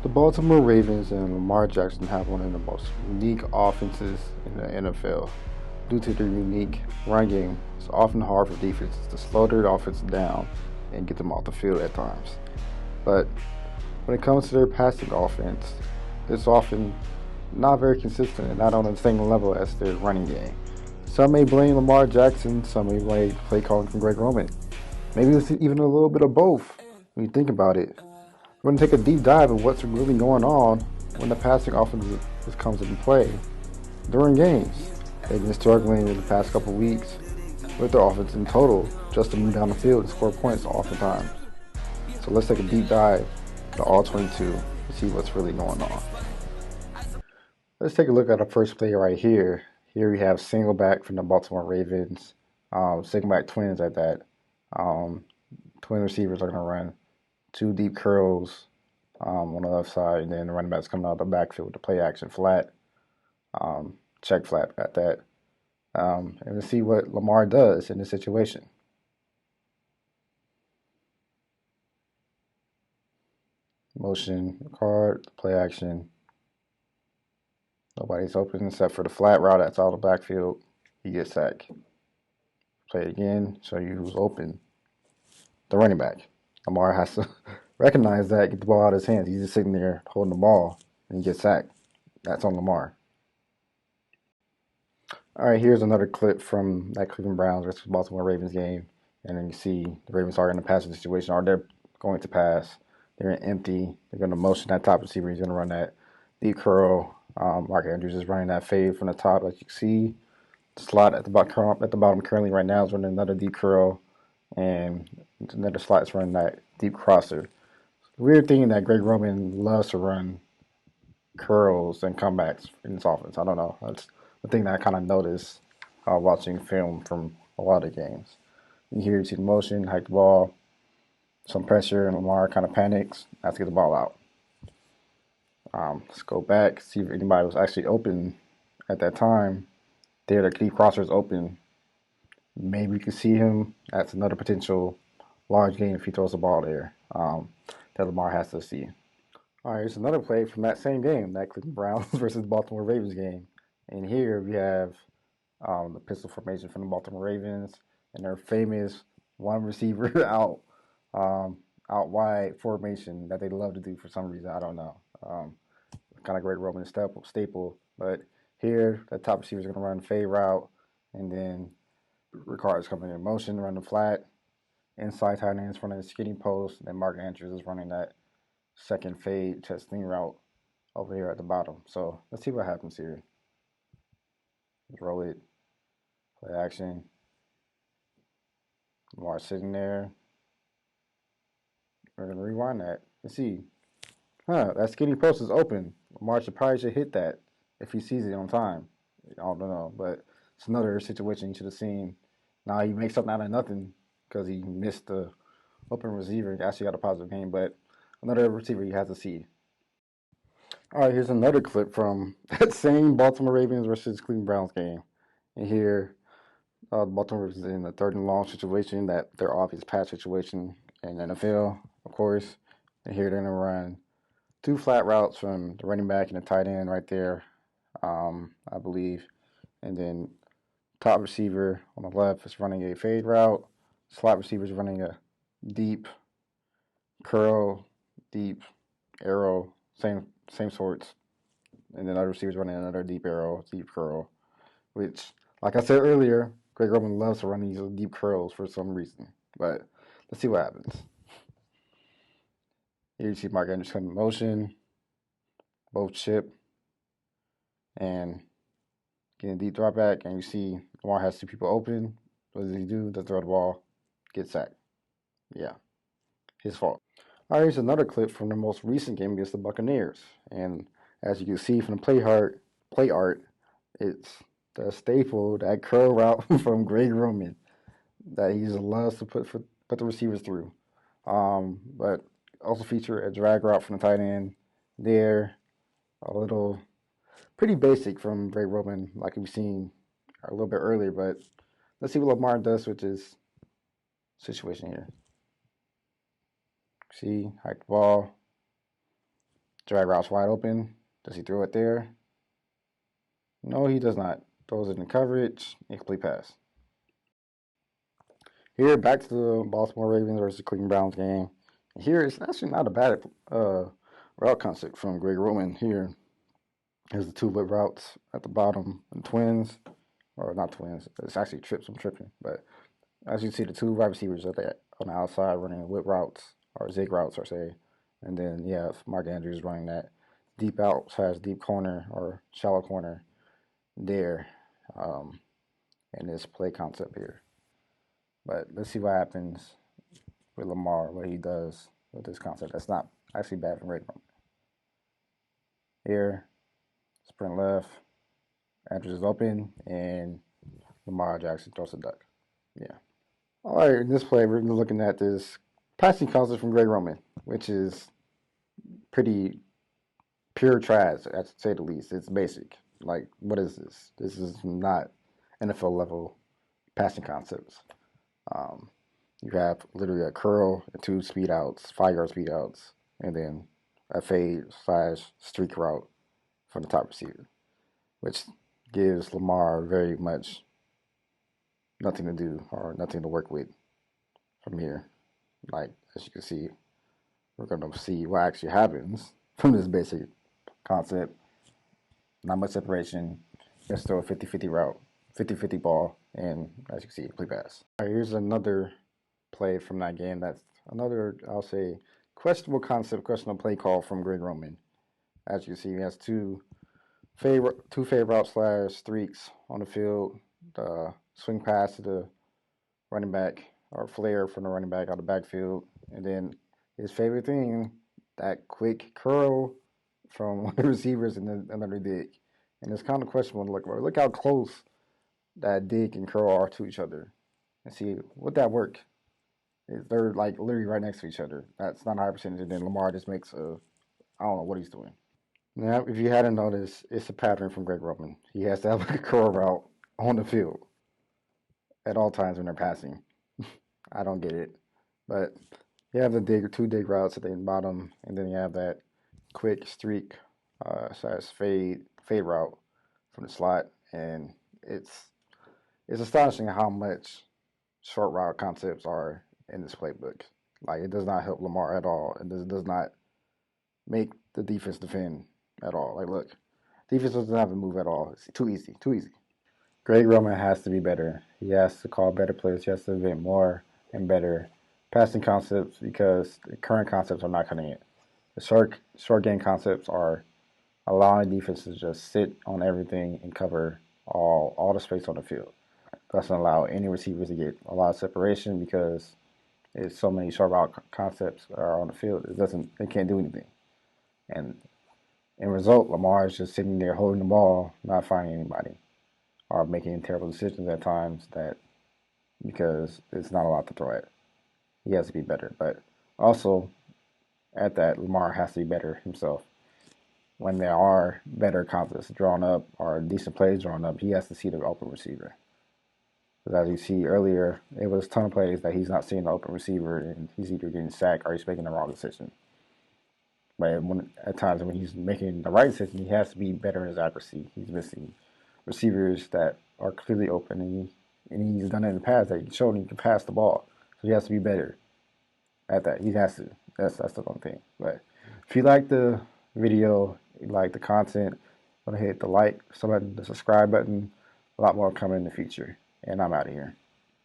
The Baltimore Ravens and Lamar Jackson have one of the most unique offenses in the NFL. Due to their unique run game, it's often hard for defenses to slow their offense down and get them off the field at times. But when it comes to their passing offense, it's often not very consistent and not on the same level as their running game. Some may blame Lamar Jackson, some may blame play calling from Greg Roman. Maybe it's even a little bit of both when you think about it. We're going to take a deep dive of what's really going on when the passing offense comes into play during games. They've been struggling in the past couple of weeks with their offense in total just to move down the field and score points oftentimes. So let's take a deep dive to all 22 and see what's really going on. Let's take a look at the first play right here. Here we have single back from the Baltimore Ravens, single back twins at that. Twin receivers are going to run two deep curls on the left side, and then the running back's coming out of the backfield with the play action flat, check flat at that. And we'll see what Lamar does in this situation. Motion card, play action. Nobody's open except for the flat route that's out of the backfield. He gets sacked. Play it again, show you who's open. The running back. Lamar has to recognize that, get the ball out of his hands. He's just sitting there holding the ball, and he gets sacked. That's on Lamar. All right, here's another clip from that Cleveland Browns versus Baltimore Ravens game. And then you see the Ravens are in a passing situation, or they're going to pass. They're in empty. They're going to motion that top receiver. He's going to run that deep curl. Mark Andrews is running that fade from the top, as you can see. The slot at the bottom currently right now is running another deep curl. And another slot is running that deep crosser. Weird thing that Greg Roman loves to run curls and comebacks in his offense. I don't know. That's the thing that I kind of noticed watching film from a lot of games. You see the motion, hike the ball, some pressure, and Lamar kind of panics, has to get the ball out. Let's go back, see if anybody was actually open at that time. There, the deep crosser is open. Maybe we can see him. That's another potential large game if he throws the ball there that Lamar has to see. All right, here's another play from that same game, that Cleveland Browns versus Baltimore Ravens game. And here we have the pistol formation from the Baltimore Ravens and their famous one receiver out wide formation that they love to do for some reason. I don't know. Kind of Greg Roman staple. But here, the top receiver is going to run fade route, and then Ricard's coming in motion, running flat. Inside tight ends running the skinny post. Then Mark Andrews is running that second fade testing route over here at the bottom. So let's see what happens here. Let's roll it. Play action. Lamar sitting there. We're going to rewind that. Let's see. That skinny post is open. Lamar probably should hit that if he sees it on time. I don't know, but it's another situation you should have seen. Now he makes something out of nothing because he missed the open receiver and actually got a positive game, but another receiver he has to see. All right, here's another clip from that same Baltimore Ravens versus Cleveland Browns game. And here, Baltimore Ravens is in a third and long situation, that their obvious pass situation in the NFL, of course. And here they're going to run two flat routes from the running back and the tight end right there, I believe. And then top receiver on the left is running a fade route. Slot receiver is running a deep curl, deep arrow, same sorts. And then other receivers running another deep arrow, deep curl, which, like I said earlier, Greg Roman loves to run these deep curls for some reason. But let's see what happens. Here you see Mark Andrews come in motion, both chip, and getting a deep drop back, and you see Lamar has two people open. What does he do? Does throw the ball, get sacked. Yeah, his fault. All right, here's another clip from the most recent game against the Buccaneers. And as you can see from the play art, it's the staple, that curl route from Greg Roman that he just loves to put the receivers through. But also feature a drag route from the tight end there. A little pretty basic from Greg Roman, like we've seen a little bit earlier. But let's see what Lamar does with this situation here. See, hike the ball, Drag routes wide open. Does he throw it there? No, he does not. Throws it in coverage. Incomplete pass. Here, back to the Baltimore Ravens versus Cleveland Browns game. Here, it's actually not a bad route concept from Greg Roman. Here, here's the two whip routes at the bottom, and twins, or not twins. It's actually trips. I'm tripping, but as you see, the two wide receivers are there on the outside running whip routes or zig routes, or say, and then you have Mark Andrews running that deep outside, deep corner or shallow corner there in this play concept here. But let's see what happens with Lamar, what he does with this concept. That's not actually bad from Ray Roman. Here, sprint left, Andrews is open, and Lamar Jackson throws a duck. Yeah. All right, in this play, we're looking at this passing concept from Greg Roman, which is pretty pure trash, to say the least. It's basic. Like, what is this? This is not NFL level passing concepts. You have literally a curl and two speed outs, 5-yard speed outs, and then a fade / streak route from the top receiver, which gives Lamar very much nothing to do or nothing to work with from here. Like, as you can see, we're going to see what actually happens from this basic concept. Not much separation, just throw a 50-50 route, 50-50 ball, and as you can see, complete pass. All right, here's another play from that game. That's another, I'll say, questionable concept, questionable play call from Greg Roman. As you can see, he has two fade route / streaks on the field. The swing pass to the running back, or flare from the running back out of the backfield. And then his favorite thing, that quick curl from one of the receivers and then another dig. And it's kind of questionable to look at. Look how close that dig and curl are to each other. And see, would that work? They're like literally right next to each other. That's not a high percentage. And then Lamar just makes I don't know what he's doing. Now, if you hadn't noticed, it's a pattern from Greg Roman. He has to have like a curl route on the field at all times when they're passing. I don't get it. But you have the two dig routes at the bottom, and then you have that quick streak / fade route from the slot, and it's astonishing how much short route concepts are in this playbook. Like, it does not help Lamar at all. It does not make the defense defend at all. Like, look, defense doesn't have to move at all. It's too easy. Greg Roman has to be better. He has to call better plays. He has to invent more and better passing concepts, because the current concepts are not cutting it. The short game concepts are allowing defenses to just sit on everything and cover all the space on the field. Doesn't allow any receivers to get a lot of separation, because it's so many short route concepts are on the field. They can't do anything. And in result, Lamar is just sitting there holding the ball, not finding anybody, or making terrible decisions at times because it's not allowed to throw at. He has to be better. But also, at that, Lamar has to be better himself. When there are better concepts drawn up or decent plays drawn up, he has to see the open receiver. Because as you see earlier, it was a ton of plays that he's not seeing the open receiver, and he's either getting sacked or he's making the wrong decision. But at times when he's making the right decision, he has to be better in his accuracy. He's missing receivers that are clearly open, and he's done it in the past that he showed he can pass the ball. So he has to be better at that. He has to. That's the one thing. But if you like the video, you like the content, go ahead, hit the like button, the subscribe button. A lot more coming in the future. And I'm out of here.